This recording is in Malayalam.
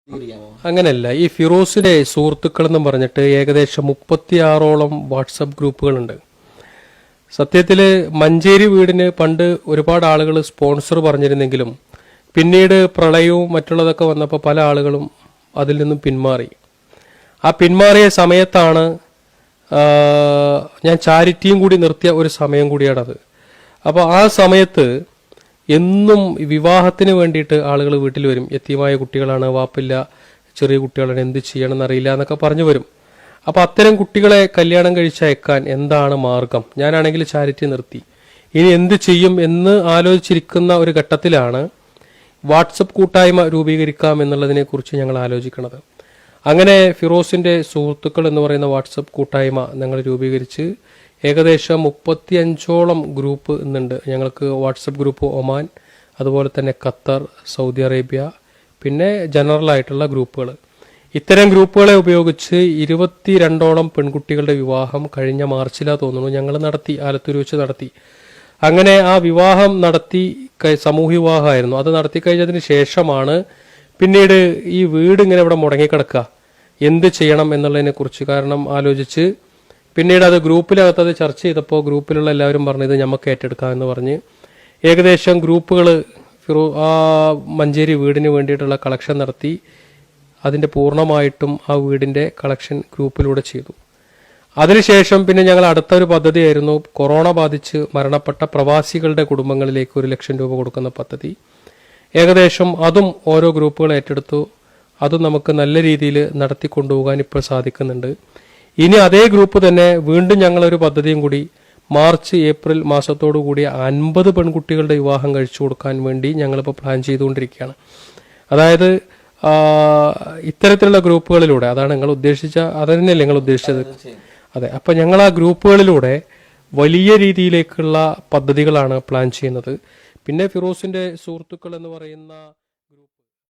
അങ്ങനെയല്ല, ഈ ഫിറോസിന്റെ സുഹൃത്തുക്കൾ എന്നും പറഞ്ഞിട്ട് ഏകദേശം 36ഓളം വാട്സപ്പ് ഗ്രൂപ്പുകളുണ്ട്. സത്യത്തിൽ മഞ്ചേരി വീടിന് പണ്ട് ഒരുപാട് ആളുകൾ സ്പോൺസർ പറഞ്ഞിരുന്നെങ്കിലും പിന്നീട് പ്രളയവും മറ്റുള്ളതൊക്കെ വന്നപ്പോൾ പല ആളുകളും അതിൽ നിന്നും പിന്മാറി. ആ പിന്മാറിയ സമയത്താണ് ഞാൻ ചാരിറ്റിയും കൂടി നിർത്തിയ ഒരു സമയം കൂടിയാണത്. അപ്പോൾ ആ സമയത്ത് എന്നും വിവാഹത്തിന് വേണ്ടിയിട്ട് ആളുകൾ വീട്ടിൽ വരും. യത്തീമായ കുട്ടികളാണ്, വാപ്പില്ല, ചെറിയ കുട്ടികളാണ്, എന്ത് ചെയ്യണമെന്നറിയില്ല എന്നൊക്കെ പറഞ്ഞു വരും. അപ്പോൾ അത്തരം കുട്ടികളെ കല്യാണം കഴിച്ചയക്കാൻ എന്താണ് മാർഗം? ഞാനാണെങ്കിൽ ചാരിറ്റി നിർത്തി, ഇനി എന്ത് ചെയ്യും എന്ന് ആലോചിച്ചിരിക്കുന്ന ഒരു ഘട്ടത്തിലാണ് വാട്സപ്പ് കൂട്ടായ്മ രൂപീകരിക്കാം എന്നുള്ളതിനെ കുറിച്ച് ഞങ്ങൾ ആലോചിക്കുന്നത്. അങ്ങനെ ഫിറോസിന്റെ സുഹൃത്തുക്കൾ എന്ന് പറയുന്ന വാട്സപ്പ് കൂട്ടായ്മ ഞങ്ങൾ രൂപീകരിച്ച് ഏകദേശം 35ഓളം ഗ്രൂപ്പ് ഇന്നുണ്ട്. ഞങ്ങൾക്ക് വാട്സപ്പ് ഗ്രൂപ്പ് ഒമാൻ, അതുപോലെ തന്നെ ഖത്തർ, സൗദി അറേബ്യ, പിന്നെ ജനറൽ ആയിട്ടുള്ള ഗ്രൂപ്പുകൾ. ഇത്തരം ഗ്രൂപ്പുകളെ ഉപയോഗിച്ച് 22ഓളം പെൺകുട്ടികളുടെ വിവാഹം കഴിഞ്ഞ മാർച്ചിലാ തോന്നുന്നു ഞങ്ങൾ നടത്തി, ആലത്തൂർ വെച്ച് നടത്തി. അങ്ങനെ ആ വിവാഹം നടത്തി, സമൂഹ വിവാഹമായിരുന്നു. അത് നടത്തി കഴിഞ്ഞതിന് ശേഷമാണ് പിന്നീട് ഈ വീട് ഇങ്ങനെ ഇവിടെ മുടങ്ങിക്കിടക്കുക, എന്ത് ചെയ്യണം എന്നുള്ളതിനെ കുറിച്ച് കാരണം ആലോചിച്ച് പിന്നീട് അത് ഗ്രൂപ്പിനകത്ത് അത് ചർച്ച ചെയ്തപ്പോൾ ഗ്രൂപ്പിലുള്ള എല്ലാവരും പറഞ്ഞത് നമുക്ക് ഏറ്റെടുക്കാം എന്ന് പറഞ്ഞ് ഏകദേശം ഗ്രൂപ്പുകൾ ആ മഞ്ചേരി വീടിന് വേണ്ടിയിട്ടുള്ള കളക്ഷൻ നടത്തി. അതിൻ്റെ പൂർണ്ണമായിട്ടും ആ വീടിൻ്റെ കളക്ഷൻ ഗ്രൂപ്പിലൂടെ ചെയ്തു. അതിനുശേഷം പിന്നെ ഞങ്ങൾ അടുത്തൊരു പദ്ധതിയായിരുന്നു കൊറോണ ബാധിച്ച് മരണപ്പെട്ട പ്രവാസികളുടെ കുടുംബങ്ങളിലേക്ക് 1 ലക്ഷം രൂപ കൊടുക്കുന്ന പദ്ധതി. ഏകദേശം അതും ഓരോ ഗ്രൂപ്പുകൾ ഏറ്റെടുത്തു. അതും നമുക്ക് നല്ല രീതിയിൽ നടത്തിക്കൊണ്ടുപോകാൻ ഇപ്പോൾ സാധിക്കുന്നുണ്ട്. ഇനി അതേ ഗ്രൂപ്പ് തന്നെ വീണ്ടും ഞങ്ങളൊരു പദ്ധതിയും കൂടി മാർച്ച് ഏപ്രിൽ മാസത്തോടു കൂടി 50 പെൺകുട്ടികളുടെ വിവാഹം കഴിച്ചു കൊടുക്കാൻ വേണ്ടി ഞങ്ങളിപ്പോൾ പ്ലാൻ ചെയ്തുകൊണ്ടിരിക്കുകയാണ്. അതായത് ഇത്തരത്തിലുള്ള ഗ്രൂപ്പുകളിലൂടെ, അതാണ് നിങ്ങൾ ഉദ്ദേശിച്ച, അതന്നെയല്ലേ നിങ്ങൾ ഉദ്ദേശിച്ചത്? അതെ. അപ്പം ഞങ്ങൾ ആ ഗ്രൂപ്പുകളിലൂടെ വലിയ രീതിയിലേക്കുള്ള പദ്ധതികളാണ് പ്ലാൻ ചെയ്യുന്നത്. പിന്നെ ഫിറോസിന്റെ സുഹൃത്തുക്കൾ എന്ന് പറയുന്ന